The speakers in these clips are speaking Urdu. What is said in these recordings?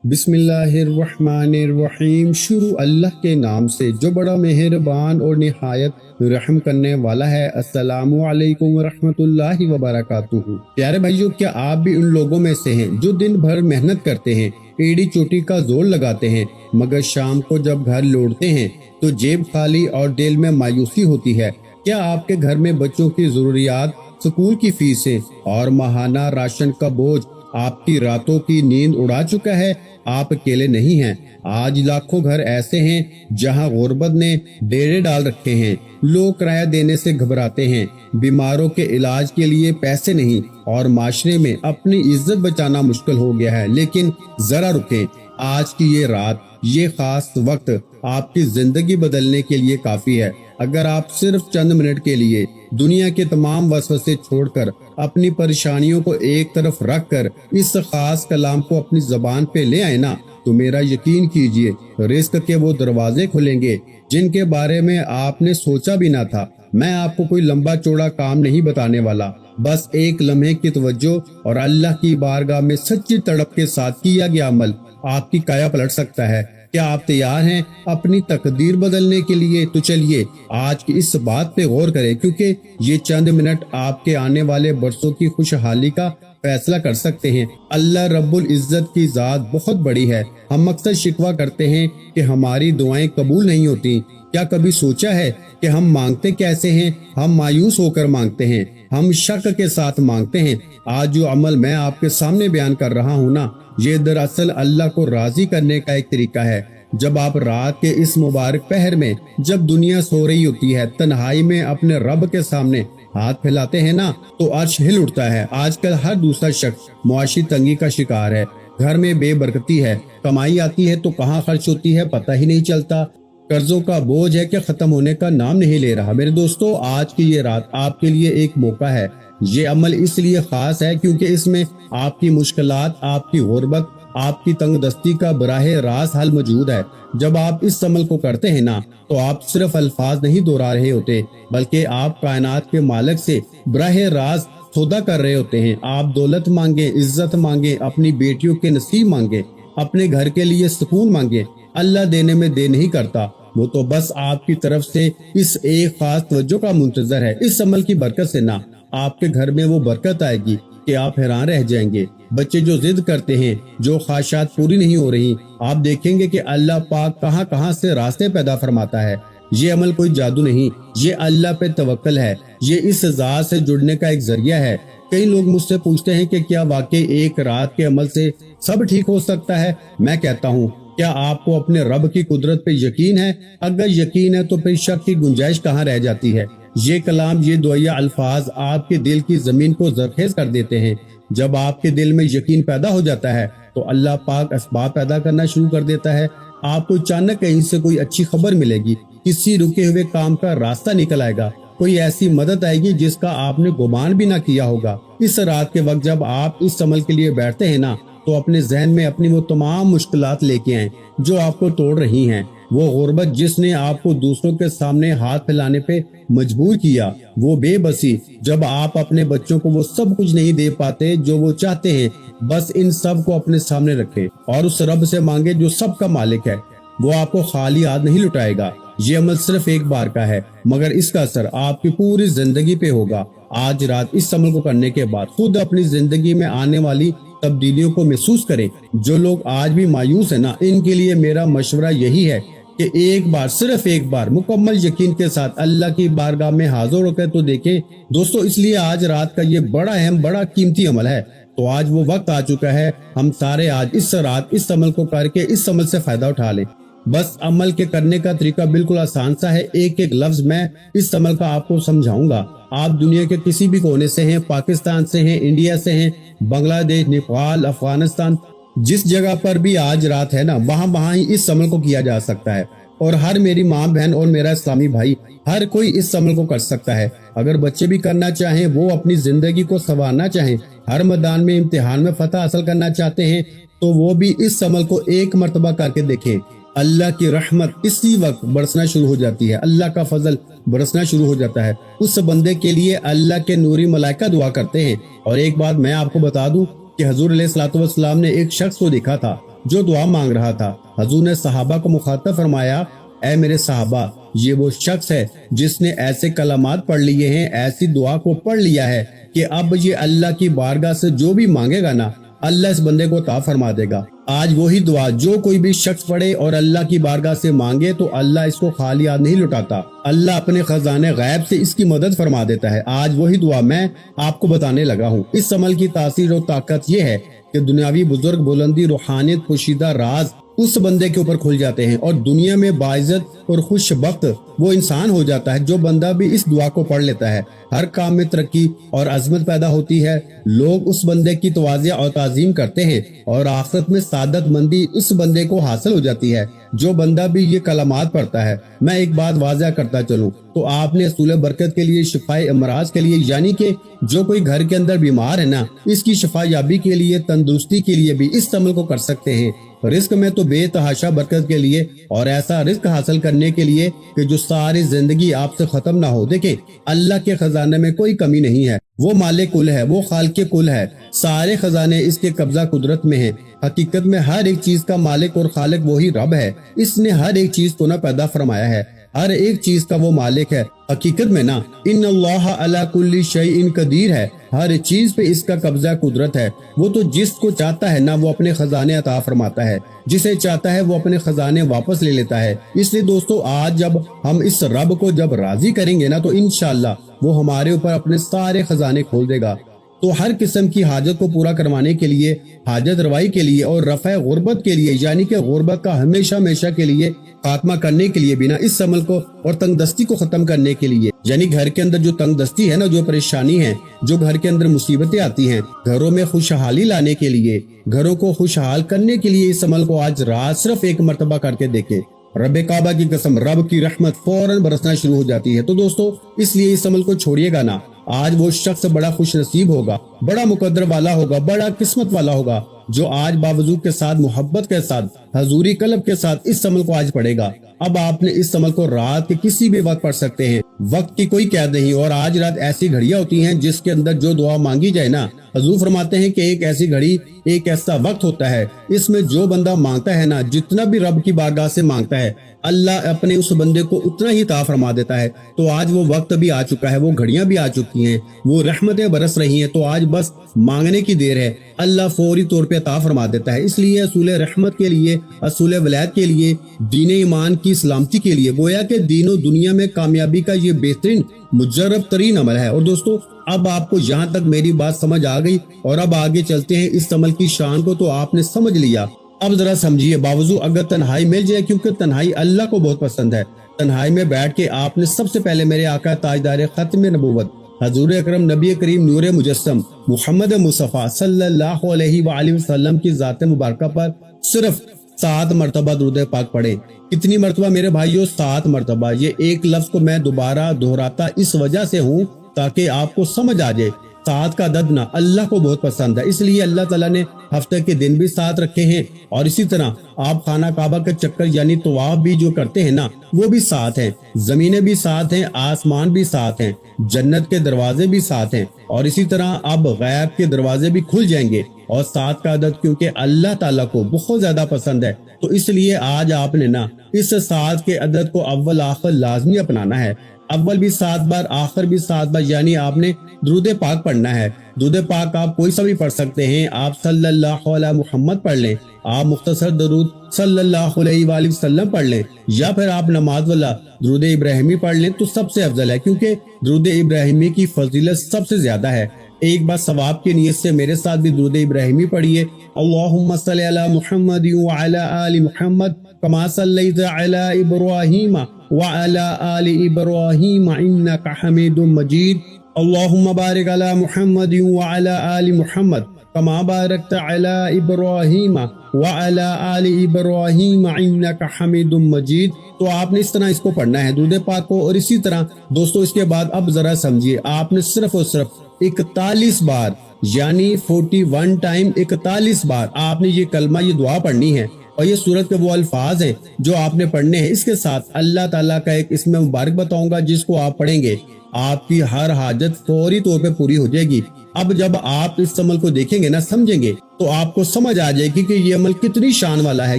بسم اللہ الرحمن الرحیم۔ شروع اللہ کے نام سے جو بڑا مہربان اور نہایت رحم کرنے والا ہے۔ السلام علیکم ورحمۃ اللہ وبرکاتہ۔ پیارے بھائیو، کیا آپ بھی ان لوگوں میں سے ہیں جو دن بھر محنت کرتے ہیں، ایڑی چوٹی کا زور لگاتے ہیں، مگر شام کو جب گھر لوٹتے ہیں تو جیب خالی اور دل میں مایوسی ہوتی ہے؟ کیا آپ کے گھر میں بچوں کی ضروریات، سکول کی فیسیں اور ماہانہ راشن کا بوجھ آپ کی راتوں کی نیند اڑا چکا ہے؟ آپ اکیلے نہیں ہیں۔ آج لاکھوں گھر ایسے ہیں جہاں غربت نے ڈیرے ڈال رکھے ہیں۔ لوگ کرایہ دینے سے گھبراتے ہیں، بیماروں کے علاج کے لیے پیسے نہیں، اور معاشرے میں اپنی عزت بچانا مشکل ہو گیا ہے۔ لیکن ذرا رکیں، آج کی یہ رات، یہ خاص وقت آپ کی زندگی بدلنے کے لیے کافی ہے۔ اگر آپ صرف چند منٹ کے لیے دنیا کے تمام وسوسے چھوڑ کر اپنی پریشانیوں کو ایک طرف رکھ کر اس خاص کلام کو اپنی زبان پہ لے آئے نا، تو میرا یقین کیجئے، رزق کے وہ دروازے کھلیں گے جن کے بارے میں آپ نے سوچا بھی نہ تھا۔ میں آپ کو کوئی لمبا چوڑا کام نہیں بتانے والا، بس ایک لمحے کی توجہ اور اللہ کی بارگاہ میں سچی تڑپ کے ساتھ کیا گیا عمل آپ کی کایا پلٹ سکتا ہے۔ کیا آپ تیار ہیں اپنی تقدیر بدلنے کے لیے؟ تو چلیے آج کی اس بات پہ غور کریں، کیونکہ یہ چند منٹ آپ کے آنے والے برسوں کی خوشحالی کا فیصلہ کر سکتے ہیں۔ اللہ رب العزت کی ذات بہت بڑی ہے۔ ہم اکثر شکوہ کرتے ہیں کہ ہماری دعائیں قبول نہیں ہوتی۔ کیا کبھی سوچا ہے کہ ہم مانگتے کیسے ہیں؟ ہم مایوس ہو کر مانگتے ہیں، ہم شک کے ساتھ مانگتے ہیں۔ آج جو عمل میں آپ کے سامنے بیان کر رہا ہوں نا، یہ دراصل اللہ کو راضی کرنے کا ایک طریقہ ہے۔ جب آپ رات کے اس مبارک پہر میں، جب دنیا سو رہی ہوتی ہے، تنہائی میں اپنے رب کے سامنے ہاتھ پھیلاتے ہیں نا، تو عرش ہل اٹھتا ہے۔ آج کل ہر دوسرا شخص معاشی تنگی کا شکار ہے، گھر میں بے برکتی ہے، کمائی آتی ہے تو کہاں خرچ ہوتی ہے پتہ ہی نہیں چلتا، قرضوں کا بوجھ ہے کہ ختم ہونے کا نام نہیں لے رہا۔ میرے دوستو، آج کی یہ رات آپ کے لیے ایک موقع ہے۔ یہ عمل اس لیے خاص ہے کیونکہ اس میں آپ کی مشکلات، آپ کی غربت، آپ کی تنگ دستی کا براہ راست حل موجود ہے۔ جب آپ اس عمل کو کرتے ہیں نا، تو آپ صرف الفاظ نہیں دہرا رہے ہوتے، بلکہ آپ کائنات کے مالک سے براہ راست سودا کر رہے ہوتے ہیں۔ آپ دولت مانگیں، عزت مانگیں، اپنی بیٹیوں کے نصیب مانگیں، اپنے گھر کے لیے سکون مانگیں۔ اللہ دینے میں دیر نہیں کرتا، وہ تو بس آپ کی طرف سے اس ایک خاص توجہ کا منتظر ہے۔ اس عمل کی برکت سے نا، آپ کے گھر میں وہ برکت آئے گی کہ آپ حیران رہ جائیں گے۔ بچے جو ضد کرتے ہیں، جو خواہشات پوری نہیں ہو رہی، آپ دیکھیں گے کہ اللہ پاک کہاں کہاں سے راستے پیدا فرماتا ہے۔ یہ عمل کوئی جادو نہیں، یہ اللہ پہ توکل ہے، یہ اس ذات سے جڑنے کا ایک ذریعہ ہے۔ کئی لوگ مجھ سے پوچھتے ہیں کہ کیا واقعی ایک رات کے عمل سے سب ٹھیک ہو سکتا ہے؟ میں کہتا ہوں، کیا آپ کو اپنے رب کی قدرت پہ یقین ہے؟ اگر یقین ہے تو پھر شک کی گنجائش کہاں رہ جاتی ہے؟ یہ کلام، یہ دعائیہ الفاظ آپ کے دل کی زمین کو زرخیز کر دیتے ہیں۔ جب آپ کے دل میں یقین پیدا ہو جاتا ہے تو اللہ پاک اسباب پیدا کرنا شروع کر دیتا ہے۔ آپ کو اچانک کہیں سے کوئی اچھی خبر ملے گی، کسی رکے ہوئے کام کا راستہ نکل آئے گا، کوئی ایسی مدد آئے گی جس کا آپ نے گمان بھی نہ کیا ہوگا۔ اس رات کے وقت جب آپ اس عمل کے لیے بیٹھتے ہیں نا، تو اپنے ذہن میں اپنی وہ تمام مشکلات لے کے آئیں جو آپ کو توڑ رہی ہیں، وہ غربت جس نے آپ کو دوسروں کے سامنے ہاتھ پھیلانے پہ مجبور کیا، وہ بے بسی جب آپ اپنے بچوں کو وہ سب کچھ نہیں دے پاتے جو وہ چاہتے ہیں، بس ان سب کو اپنے سامنے رکھیں اور اس رب سے مانگے جو سب کا مالک ہے۔ وہ آپ کو خالی ہاتھ نہیں لٹائے گا۔ یہ عمل صرف ایک بار کا ہے، مگر اس کا اثر آپ کی پوری زندگی پہ ہوگا۔ آج رات اس عمل کو کرنے کے بعد خود اپنی زندگی میں آنے والی تبدیلیوں کو محسوس کریں۔ جو لوگ آج بھی مایوس ہیں نا، ان کے لیے میرا مشورہ یہی ہے کہ ایک بار، صرف ایک بار مکمل یقین کے ساتھ اللہ کی بارگاہ میں حاضر ہو کر تو دیکھیں۔ دوستو، اس لیے آج رات کا یہ بڑا اہم، بڑا قیمتی عمل ہے۔ تو آج وہ وقت آ چکا ہے، ہم سارے آج اس رات اس عمل کو کر کے اس عمل سے فائدہ اٹھا لیں۔ بس عمل کے کرنے کا طریقہ بالکل آسان سا ہے۔ ایک ایک لفظ میں اس عمل کا آپ کو سمجھاؤں گا۔ آپ دنیا کے کسی بھی کونے سے ہیں، پاکستان سے ہیں، انڈیا سے ہیں، بنگلہ دیش، نیپال، افغانستان، جس جگہ پر بھی آج رات ہے نا، وہاں ہی اس عمل کو کیا جا سکتا ہے۔ اور ہر میری ماں بہن اور میرا اسلامی بھائی، ہر کوئی اس عمل کو کر سکتا ہے۔ اگر بچے بھی کرنا چاہیں، وہ اپنی زندگی کو سنوارنا چاہیں، ہر میدان میں امتحان میں فتح حاصل کرنا چاہتے ہیں، تو وہ بھی اس عمل کو ایک مرتبہ کر کے دیکھیں۔ اللہ کی رحمت اسی وقت برسنا شروع ہو جاتی ہے، اللہ کا فضل برسنا شروع ہو جاتا ہے۔ اس بندے کے لیے اللہ کے نوری ملائکہ دعا کرتے ہیں۔ اور ایک بات میں آپ کو بتا دوں کہ حضور علیہ الصلوۃ والسلام نے ایک شخص کو دیکھا تھا، جو دعا مانگ رہا تھا۔ حضور نے صحابہ کو مخاطب فرمایا، اے میرے صحابہ، یہ وہ شخص ہے جس نے ایسے کلمات پڑھ لیے ہیں، ایسی دعا کو پڑھ لیا ہے کہ اب یہ اللہ کی بارگاہ سے جو بھی مانگے گا نا، اللہ اس بندے کو عطا فرما دے گا۔ آج وہی دعا جو کوئی بھی شخص پڑھے اور اللہ کی بارگاہ سے مانگے تو اللہ اس کو خالی ہاتھ نہیں لوٹاتا، اللہ اپنے خزانے غیب سے اس کی مدد فرما دیتا ہے۔ آج وہی دعا میں آپ کو بتانے لگا ہوں۔ اس عمل کی تاثیر اور طاقت یہ ہے کہ دنیاوی بزرگ، بلندی، روحانیت، پوشیدہ راز اس بندے کے اوپر کھل جاتے ہیں اور دنیا میں باعزت اور خوش بخت وہ انسان ہو جاتا ہے جو بندہ بھی اس دعا کو پڑھ لیتا ہے۔ ہر کام میں ترقی اور عظمت پیدا ہوتی ہے، لوگ اس بندے کی تواضع اور تعظیم کرتے ہیں اور آخرت میں سعادت مندی اس بندے کو حاصل ہو جاتی ہے جو بندہ بھی یہ کلمات پڑھتا ہے۔ میں ایک بات واضح کرتا چلوں تو آپ نے حصول برکت کے لیے، شفائے امراض کے لیے، یعنی کہ جو کوئی گھر کے اندر بیمار ہے نا، اس کی شفا یابی کے لیے، تندرستی کے لیے بھی اس عمل کو کر سکتے ہیں۔ رزق میں تو بے تحاشا برکت کے لیے اور ایسا رزق حاصل کرنے کے لیے کہ جو ساری زندگی آپ سے ختم نہ ہو۔ دیکھیں، اللہ کے خزانے میں کوئی کمی نہیں ہے، وہ مالک کل ہے، وہ خالق کل ہے، سارے خزانے اس کے قبضہ قدرت میں ہیں۔ حقیقت میں ہر ایک چیز کا مالک اور خالق وہی رب ہے، اس نے ہر ایک چیز کو نہ پیدا فرمایا ہے، ہر ایک چیز کا وہ مالک ہے۔ حقیقت میں نا ان اللہ علی کل شیء قدیر ہے، ہر چیز پہ اس کا قبضہ قدرت ہے۔ وہ تو جس کو چاہتا ہے نا وہ اپنے خزانے عطا فرماتا ہے، جسے چاہتا ہے وہ اپنے خزانے واپس لے لیتا ہے۔ اس لیے دوستو، آج جب ہم اس رب کو جب راضی کریں گے نا تو انشاءاللہ وہ ہمارے اوپر اپنے سارے خزانے کھول دے گا۔ تو ہر قسم کی حاجت کو پورا کروانے کے لیے، حاجت روائی کے لیے اور رفع غربت کے لیے، یعنی کہ غربت کا ہمیشہ ہمیشہ کے لیے خاتمہ کرنے کے لیے بھی نا، اس عمل کو اور تنگ دستی کو ختم کرنے کے لیے، یعنی گھر کے اندر جو تنگ دستی ہے نا، جو پریشانی ہے، جو گھر کے اندر مصیبتیں آتی ہیں، گھروں میں خوشحالی لانے کے لیے، گھروں کو خوشحال کرنے کے لیے اس عمل کو آج رات صرف ایک مرتبہ کر کے دیکھیں۔ رب کعبہ کی قسم، رب کی رحمت فوراً برسنا شروع ہو جاتی ہے۔ تو دوستو، اس لیے اس عمل کو چھوڑیے گا نا۔ آج وہ شخص بڑا خوش نصیب ہوگا، بڑا مقدر والا ہوگا، بڑا قسمت والا ہوگا جو آج باوضو کے ساتھ، محبت کے ساتھ، حضوری قلب کے ساتھ اس عمل کو آج پڑھے گا۔ اب آپ نے اس عمل کو رات کے کسی بھی وقت پڑھ سکتے ہیں، وقت کی کوئی قید نہیں۔ اور آج رات ایسی گھڑیاں ہوتی ہیں جس کے اندر جو دعا مانگی جائے نا، حضور فرماتے ہیں کہ ایک ایسی گھڑی، ایک ایسا وقت ہوتا ہے، اس میں جو بندہ مانگتا ہے نا، جتنا بھی رب کی بارگاہ سے مانگتا ہے، اللہ اپنے اس بندے کو اتنا ہی عطا فرما دیتا ہے۔ تو آج وہ وقت بھی آ چکا ہے، وہ گھڑیاں بھی آ چکی ہیں، وہ رحمتیں برس رہی ہیں، تو آج بس مانگنے کی دیر ہے، اللہ فوری طور پہ عطا فرما دیتا ہے۔ اس لیے اصول رحمت کے لیے، اصول ولایت کے لیے، دین ایمان کی سلامتی کے لیے، گویا کہ دین و دنیا میں کامیابی کا یہ بہترین مجرب ترین عمل ہے۔ اور دوستو، اب آپ کو یہاں تک میری بات سمجھ آ گئی اور اب آگے چلتے ہیں اس عمل کی شان کو، تو آپ نے سمجھ لیا۔ اب ذرا سمجھیے، باوضو اگر تنہائی مل جائے، کیونکہ تنہائی اللہ کو بہت پسند ہے، تنہائی میں بیٹھ کے آپ نے سب سے پہلے میرے آقا تاجدار ختم نبوت حضور اکرم نبی کریم نور مجسم محمد مصطفیٰ صلی اللہ علیہ وآلہ وسلم کی ذات مبارکہ پر صرف 7 مرتبہ درود پاک پڑھیں۔ کتنی مرتبہ میرے بھائیوں؟ 7 مرتبہ۔ یہ ایک لفظ کو میں دوبارہ دہراتا اس وجہ سے ہوں تاکہ آپ کو سمجھ آ جائے۔ 7 کا عدد نا اللہ کو بہت پسند ہے، اس لیے اللہ تعالیٰ نے ہفتے کے دن بھی 7 رکھے ہیں، اور اسی طرح آپ خانہ کعبہ کے چکر یعنی طواف بھی جو کرتے ہیں نا، وہ بھی 7 ہیں، زمینیں بھی 7 ہیں، آسمان بھی 7 ہیں، جنت کے دروازے بھی 7 ہیں، اور اسی طرح اب غیب کے دروازے بھی کھل جائیں گے۔ اور 7 کا عدد کیونکہ اللہ تعالیٰ کو بہت زیادہ پسند ہے، تو اس لیے آج آپ نے نا اس 7 کے عدد کو اول آخر لازمی اپنانا ہے۔ اول بھی 7 بار، آخر بھی 7 بار، یعنی آپ نے درود پاک پڑھنا ہے۔ درود پاک آپ کوئی سا بھی پڑھ سکتے ہیں، آپ صلی اللہ علیہ محمد پڑھ لیں، آپ مختصر درود صلی اللہ علیہ وآلہ وسلم پڑھ لیں، یا پھر آپ نماز والا درود ابراہیمی پڑھ لیں تو سب سے افضل ہے، کیونکہ درود ابراہیمی کی فضیلت سب سے زیادہ ہے۔ ایک بار ثواب کی نیت سے میرے ساتھ بھی درود ابراہیمی پڑھیے۔ اللہم صلی علی محمد وعلی آل محمد کما صلیت علی ابراہیم وعلی آل ابراہیم انک حمید مجید۔ اللہم بارک علی محمد وعلی آل محمد کما بارکت علی ابراہیم وعلی آل ابراہیم انک حمید مجید۔ تو آپ نے اس طرح اس کو پڑھنا ہے درود پاک کو۔ اور اسی طرح دوستو اس کے بعد اب ذرا سمجھیے، آپ نے صرف اور صرف 41 بار یعنی 41 ٹائم 41 بار آپ نے یہ کلمہ، یہ دعا پڑھنی ہے۔ اور یہ سورت کے وہ الفاظ ہیں جو آپ نے پڑھنے ہیں۔ اس کے ساتھ اللہ تعالیٰ کا ایک اسم مبارک بتاؤں گا، جس کو آپ پڑھیں گے آپ کی ہر حاجت فوری طور پہ پوری ہو جائے گی۔ اب جب آپ اس عمل کو دیکھیں گے نا، سمجھیں گے، تو آپ کو سمجھ آ جائے گی کہ یہ عمل کتنی شان والا ہے،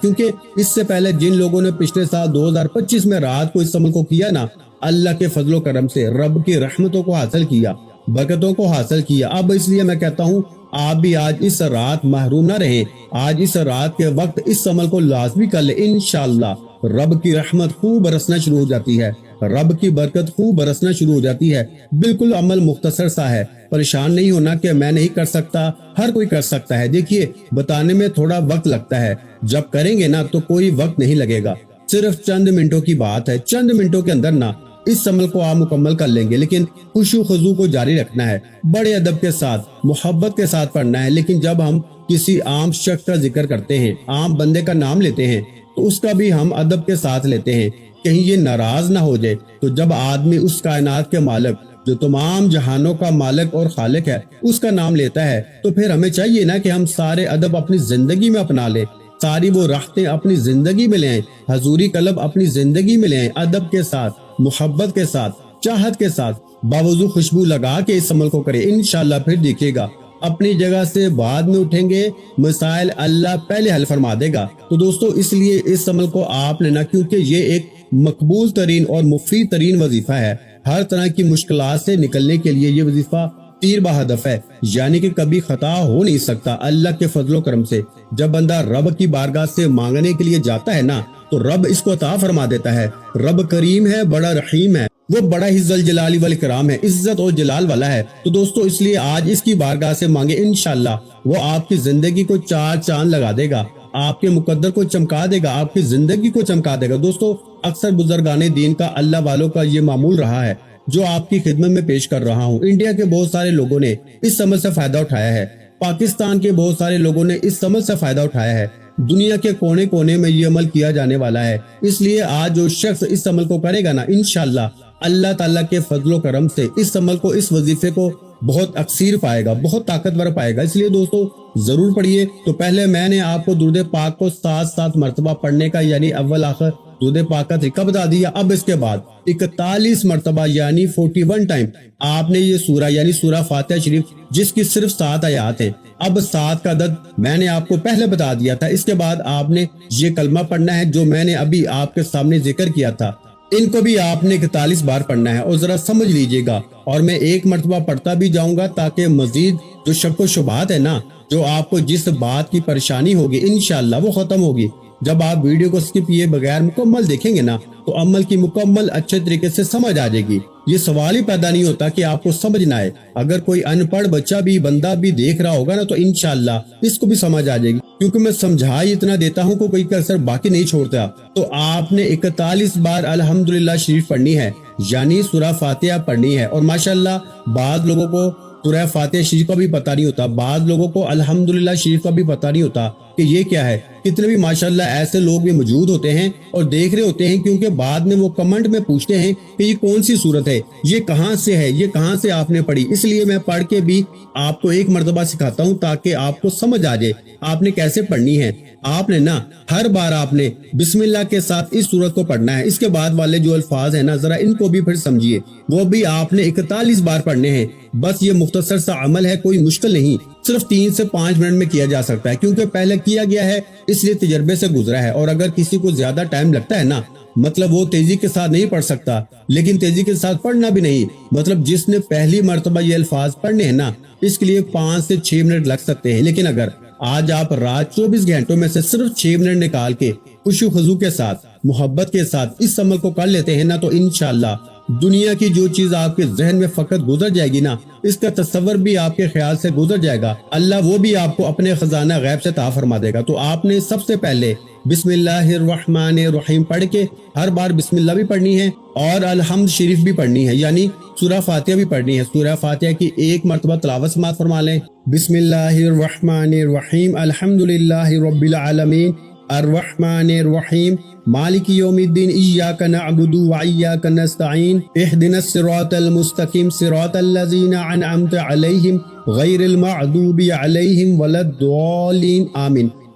کیونکہ اس سے پہلے جن لوگوں نے پچھلے سال 2025 میں رات کو اس عمل کو کیا نا، اللہ کے فضل و کرم سے رب کی رحمتوں کو حاصل کیا، برکتوں کو حاصل کیا۔ اب اس لیے میں کہتا ہوں آپ بھی آج اس رات محروم نہ رہیں، آج اس رات کے وقت اس عمل کو لازمی کر لیں، انشاءاللہ رب کی رحمت خوب برسنا شروع ہو جاتی ہے، رب کی برکت خوب برسنا شروع ہو جاتی ہے۔ بالکل عمل مختصر سا ہے، پریشان نہیں ہونا کہ میں نہیں کر سکتا، ہر کوئی کر سکتا ہے۔ دیکھیے بتانے میں تھوڑا وقت لگتا ہے، جب کریں گے نا تو کوئی وقت نہیں لگے گا، صرف چند منٹوں کی بات ہے، چند منٹوں کے اندر نا اس عمل کو آپ مکمل کر لیں گے۔ لیکن خشوع و خضوع کو جاری رکھنا ہے، بڑے ادب کے ساتھ، محبت کے ساتھ پڑھنا ہے۔ لیکن جب ہم کسی عام شخص کا ذکر کرتے ہیں، عام بندے کا نام لیتے ہیں، تو اس کا بھی ہم ادب کے ساتھ لیتے ہیں، کہیں یہ ناراض نہ ہو جائے۔ تو جب آدمی اس کائنات کے مالک جو تمام جہانوں کا مالک اور خالق ہے اس کا نام لیتا ہے، تو پھر ہمیں چاہیے نا کہ ہم سارے ادب اپنی زندگی میں اپنا لیں، ساری وہ راحتیں اپنی زندگی میں لیں، حضوری قلب اپنی زندگی میں لیں، ادب کے ساتھ، محبت کے ساتھ، چاہت کے ساتھ، باوضو خوشبو لگا کے اس عمل کو کریں۔ انشاءاللہ پھر دیکھیے گا اپنی جگہ سے بعد میں اٹھیں گے، مسائل اللہ پہلے حل فرما دے گا۔ تو دوستو اس لیے اس عمل کو آپ نے نا، کیونکہ یہ ایک مقبول ترین اور مفید ترین وظیفہ ہے، ہر طرح کی مشکلات سے نکلنے کے لیے یہ وظیفہ تیر بہدف ہے، یعنی کہ کبھی خطا ہو نہیں سکتا۔ اللہ کے فضل و کرم سے جب بندہ رب کی بارگاہ سے مانگنے کے لیے جاتا ہے نا، تو رب اس کو عطا فرما دیتا ہے۔ رب کریم ہے، بڑا رحیم ہے، وہ بڑا ہی ذل جلال والاکرام ہے، عزت اور جلال والا ہے۔ تو دوستو اس لیے آج اس کی بارگاہ سے مانگے، انشاءاللہ وہ آپ کی زندگی کو چار چاند لگا دے گا، آپ کے مقدر کو چمکا دے گا، آپ کی زندگی کو چمکا دے گا۔ دوستو اکثر بزرگان دین کا، اللہ والوں کا یہ معمول رہا ہے جو آپ کی خدمت میں پیش کر رہا ہوں۔ انڈیا کے بہت سارے لوگوں نے اس عمل سے فائدہ اٹھایا ہے، پاکستان کے بہت سارے لوگوں نے اس عمل سے فائدہ اٹھایا ہے، دنیا کے کونے کونے میں یہ عمل کیا جانے والا ہے۔ اس لیے آج جو شخص اس عمل کو کرے گا نا، انشاءاللہ اللہ تعالیٰ کے فضل و کرم سے اس عمل کو، اس وظیفے کو بہت اکثیر پائے گا، بہت طاقتور پائے گا۔ اس لیے دوستو ضرور پڑھیے۔ تو پہلے میں نے آپ کو درود پاک کو 7 مرتبہ پڑھنے کا، یعنی اول آخر درود پاک کا طریقہ بتا دیا۔ اب اس کے بعد 41 مرتبہ یعنی 41 ٹائم آپ نے یہ سورہ یعنی سورہ فاتحہ شریف، جس کی صرف 7 آیات ہیں، اب 7 کا عدد میں نے آپ کو پہلے بتا دیا تھا۔ اس کے بعد آپ نے یہ کلمہ پڑھنا ہے جو میں نے ابھی آپ کے سامنے ذکر کیا تھا، ان کو بھی آپ نے 41 بار پڑھنا ہے۔ اور ذرا سمجھ لیجئے گا، اور میں ایک مرتبہ پڑھتا بھی جاؤں گا تاکہ مزید جو شک و شبہات ہے نا، جو آپ کو جس بات کی پریشانی ہوگی انشاءاللہ وہ ختم ہوگی۔ جب آپ ویڈیو کو سکپ کیے بغیر مکمل دیکھیں گے نا، تو عمل کی مکمل اچھے طریقے سے سمجھ آ جائے گی۔ یہ سوال ہی پیدا نہیں ہوتا کہ آپ کو سمجھ نہ آئے۔ اگر کوئی ان پڑھ بچہ بھی، بندہ بھی دیکھ رہا ہوگا نا، تو انشاءاللہ اس کو بھی سمجھ آ جائے گی، کیونکہ میں سمجھا ہی اتنا دیتا ہوں کہ کوئی کسر باقی نہیں چھوڑتا۔ تو آپ نے 41 بار الحمدللہ شریف پڑھنی ہے، یعنی سورہ فاتحہ پڑھنی ہے۔ اور ماشاءاللہ بعض لوگوں کو سورہ فاتحہ شریف کا بھی پتہ نہیں ہوتا، بعض لوگوں کو الحمدللہ شریف کا بھی پتہ نہیں ہوتا کہ یہ کیا ہے۔ کتنے بھی ماشاءاللہ ایسے لوگ بھی موجود ہوتے ہیں اور دیکھ رہے ہوتے ہیں، کیونکہ بعد میں وہ کمنٹ میں پوچھتے ہیں کہ یہ کون سی صورت ہے، یہ کہاں سے ہے، یہ کہاں سے آپ نے پڑھی۔ اس لیے میں پڑھ کے بھی آپ کو ایک مرتبہ سکھاتا ہوں تاکہ آپ کو سمجھ آ جائے آپ نے کیسے پڑھنی ہے۔ آپ نے نا ہر بار آپ نے بسم اللہ کے ساتھ اس سورت کو پڑھنا ہے۔ اس کے بعد والے جو الفاظ ہیں نا، ذرا ان کو بھی پھر سمجھیے، وہ بھی آپ نے 41 بار پڑھنے ہیں۔ بس یہ مختصر سا عمل ہے، کوئی مشکل نہیں، صرف 3 سے 5 منٹ میں کیا جا سکتا ہے، کیونکہ پہلے کیا گیا ہے، اس لیے تجربے سے گزرا ہے۔ اور اگر کسی کو زیادہ ٹائم لگتا ہے نا، مطلب وہ تیزی کے ساتھ نہیں پڑھ سکتا، لیکن تیزی کے ساتھ پڑھنا بھی نہیں، مطلب جس نے پہلی مرتبہ یہ الفاظ پڑھنے ہیں نا، اس کے لیے 5 سے 6 منٹ لگ سکتے ہیں۔ لیکن اگر آج آپ رات 24 گھنٹوں میں سے صرف 6 منٹ نکال کے خوشی خضوع کے ساتھ، محبت کے ساتھ اس عمل کو کر لیتے ہیں نا، تو انشاءاللہ دنیا کی جو چیز آپ کے ذہن میں فقط گزر جائے گی نا، اس کا تصور بھی آپ کے خیال سے گزر جائے گا، اللہ وہ بھی آپ کو اپنے خزانہ غیب سے عطا فرما دے گا۔ تو آپ نے سب سے پہلے بسم اللہ الرحمن الرحیم پڑھ کے ہر بار بسم اللہ بھی پڑھنی ہے اور الحمد شریف بھی پڑھنی ہے، یعنی سورہ فاتحہ بھی پڑھنی ہے۔ سورہ فاتحہ کی ایک مرتبہ تلاوت سماعت فرما لیں۔ بسم اللہ الرحمن الرحیم، الحمدللہ رب العالمین، الرحمن الرحیم، مالک یوم الدین، ایاک نعبد و ایاک نستعین، اہدنا الصراط المستقیم، صراط الذین انعمت علیہم غیر المغضوب علیہم ولا الضالین، آمین۔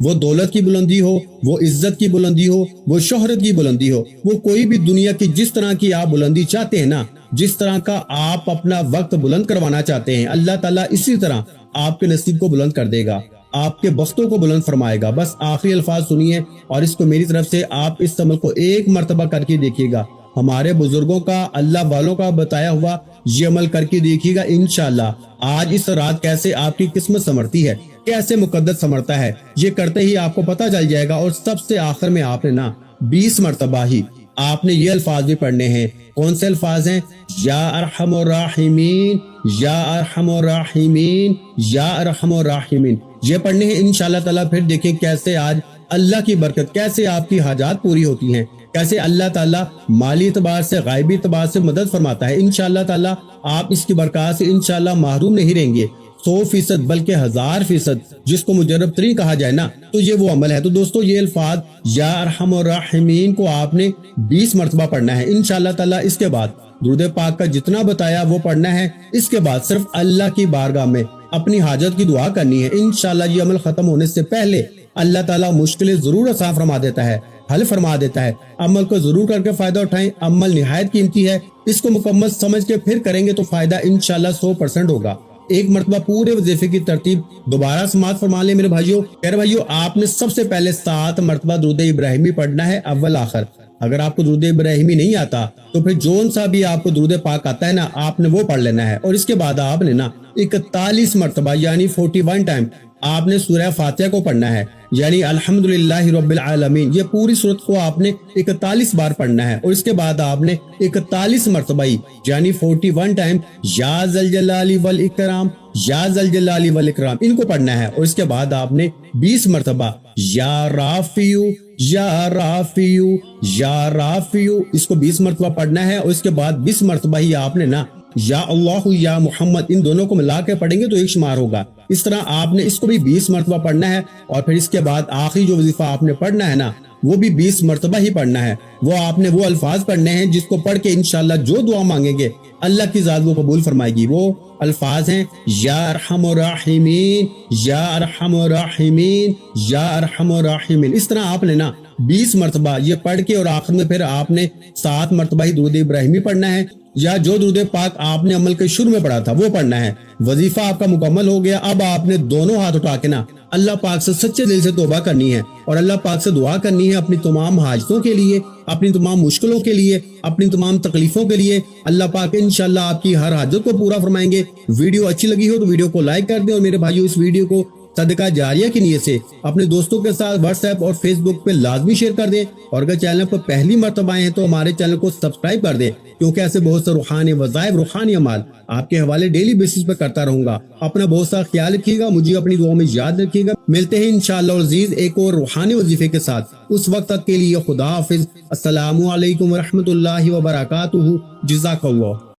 وہ دولت کی بلندی ہو، وہ عزت کی بلندی ہو، وہ شہرت کی بلندی ہو، وہ کوئی بھی دنیا کی جس طرح کی آپ بلندی چاہتے ہیں نا، جس طرح کا آپ اپنا وقت بلند کروانا چاہتے ہیں، اللہ تعالیٰ اسی طرح آپ کے نصیب کو بلند کر دے گا، آپ کے بختوں کو بلند فرمائے گا۔ بس آخری الفاظ سنیے اور اس کو میری طرف سے آپ اس عمل کو ایک مرتبہ کر کے دیکھیے گا، ہمارے بزرگوں کا، اللہ والوں کا بتایا ہوا یہ عمل کر کے دیکھیے گا انشاءاللہ۔ آج اس رات کیسے آپ کی قسمت سنورتی ہے، کیسے مقدس سنورتا ہے، یہ کرتے ہی آپ کو پتہ چل جائے گا۔ اور سب سے آخر میں آپ نے نا 20 مرتبہ ہی آپ نے یہ الفاظ بھی پڑھنے ہیں۔ کون سے الفاظ ہیں؟ یا ارحم الراحمین، یا ارحم الراحمین، یا ارحم الراحمین، یہ پڑھنے ہیں انشاءاللہ تعالیٰ۔ پھر دیکھیں کیسے آج اللہ کی برکت، کیسے آپ کی حاجات پوری ہوتی ہیں، کیسے اللہ تعالیٰ مالی اعتبار سے، غائبی اعتبار سے مدد فرماتا ہے انشاءاللہ تعالیٰ۔ آپ اس کی برکات سے انشاءاللہ محروم نہیں رہیں گے 100% بلکہ 1000%، جس کو مجرب ترین کہا جائے نا، تو یہ وہ عمل ہے۔ تو دوستو یہ الفاظ یا ارحم الراحمین کو آپ نے 20 مرتبہ پڑھنا ہے انشاءاللہ تعالیٰ۔ اس کے بعد درود پاک کا جتنا بتایا وہ پڑھنا ہے۔ اس کے بعد صرف اللہ کی بارگاہ میں اپنی حاجت کی دعا کرنی ہے انشاءاللہ۔ یہ عمل ختم ہونے سے پہلے اللہ تعالیٰ مشکلیں ضرور آسان فرما دیتا ہے، حل فرما دیتا ہے۔ عمل کو ضرور کر کے فائدہ اٹھائیں، عمل نہایت قیمتی ہے، اس کو مکمل سمجھ کے پھر کریں گے تو فائدہ انشاءاللہ 100% ہوگا۔ ایک مرتبہ پورے وظیفے کی ترتیب دوبارہ سماعت فرما لیں میرے بھائیوں۔ میرے بھائیوں، آپ نے سب سے پہلے 7 مرتبہ درود ابراہیمی پڑھنا ہے اول آخر۔ اگر آپ کو درود ابراہیمی نہیں آتا تو پھر جون سا بھی آپ کو درود پاک آتا ہے نا، آپ نے وہ پڑھ لینا ہے۔ اور اس کے بعد آپ نے نا 41 مرتبہ یعنی 41 ٹائم آپ نے سورہ فاتحہ کو پڑھنا ہے، یعنی الحمدللہ رب العالمین۔ یہ پوری سورت کو آپ نے 41 بار پڑھنا ہے۔ اور اس کے بعد آپ نے 41 مرتبہ یعنی 41 ٹائم یا ذل جلال والاکرام، یا ذل جلال والاکرام ان کو پڑھنا ہے۔ اور اس کے بعد آپ نے 20 مرتبہ یا رافیو، یا رافیو، یا رافیو اس کو 20 مرتبہ پڑھنا ہے۔ اور اس کے بعد 20 مرتبہ ہی آپ نے نا یا اللہ یا محمد ان دونوں کو ملا کے پڑھیں گے تو ایک شمار ہوگا۔ اس طرح آپ نے اس کو بھی 20 مرتبہ پڑھنا ہے۔ اور پھر اس کے بعد آخری جو وظیفہ آپ نے پڑھنا ہے نا، وہ بھی 20 مرتبہ ہی پڑھنا ہے۔ وہ آپ نے وہ الفاظ پڑھنے ہیں جس کو پڑھ کے انشاءاللہ جو دعا مانگیں گے اللہ کی ذات وہ قبول فرمائے گی۔ وہ الفاظ ہیں یا ارحم الراحمین، یا ارحم الراحمین، یا ارحم الراحمین۔ اس طرح آپ نے نا 20 مرتبہ یہ پڑھ کے اور آخر میں پھر آپ نے 7 مرتبہ ہی درود ابراہیمی پڑھنا ہے، یا جو درود پاک آپ نے عمل کے شروع میں پڑھا تھا وہ پڑھنا ہے۔ وظیفہ آپ کا مکمل ہو گیا۔ اب آپ نے دونوں ہاتھ اٹھا کے نا اللہ پاک سے سچے دل سے توبہ کرنی ہے اور اللہ پاک سے دعا کرنی ہے اپنی تمام حاجتوں کے لیے، اپنی تمام مشکلوں کے لیے، اپنی تمام تکلیفوں کے لیے۔ اللہ پاک انشاءاللہ آپ کی ہر حاجت کو پورا فرمائیں گے۔ ویڈیو اچھی لگی ہو تو ویڈیو کو لائک کر دیں، اور میرے بھائیو اس ویڈیو کو صدقہ جاریہ کی نیت سے اپنے دوستوں کے ساتھ واٹس ایپ اور فیس بک پہ لازمی شیئر کر دیں۔ اور اگر چینل پر پہلی مرتبہ آئے ہیں تو ہمارے چینل کو سبسکرائب کر دیں، کیونکہ ایسے بہت سے روحانی وظائف، روحانی اعمال آپ کے حوالے ڈیلی بیسس پہ کرتا رہوں گا۔ اپنا بہت سا خیال رکھیے گا، مجھے اپنی دعاؤں میں یاد رکھیے گا۔ ملتے ہیں انشاءاللہ عزیز ایک اور روحانی وظیفے کے ساتھ، اس وقت تک کے لیے خدا حافظ۔ السلام علیکم ورحمۃ اللہ وبرکاتہ۔ جزاک اللہ۔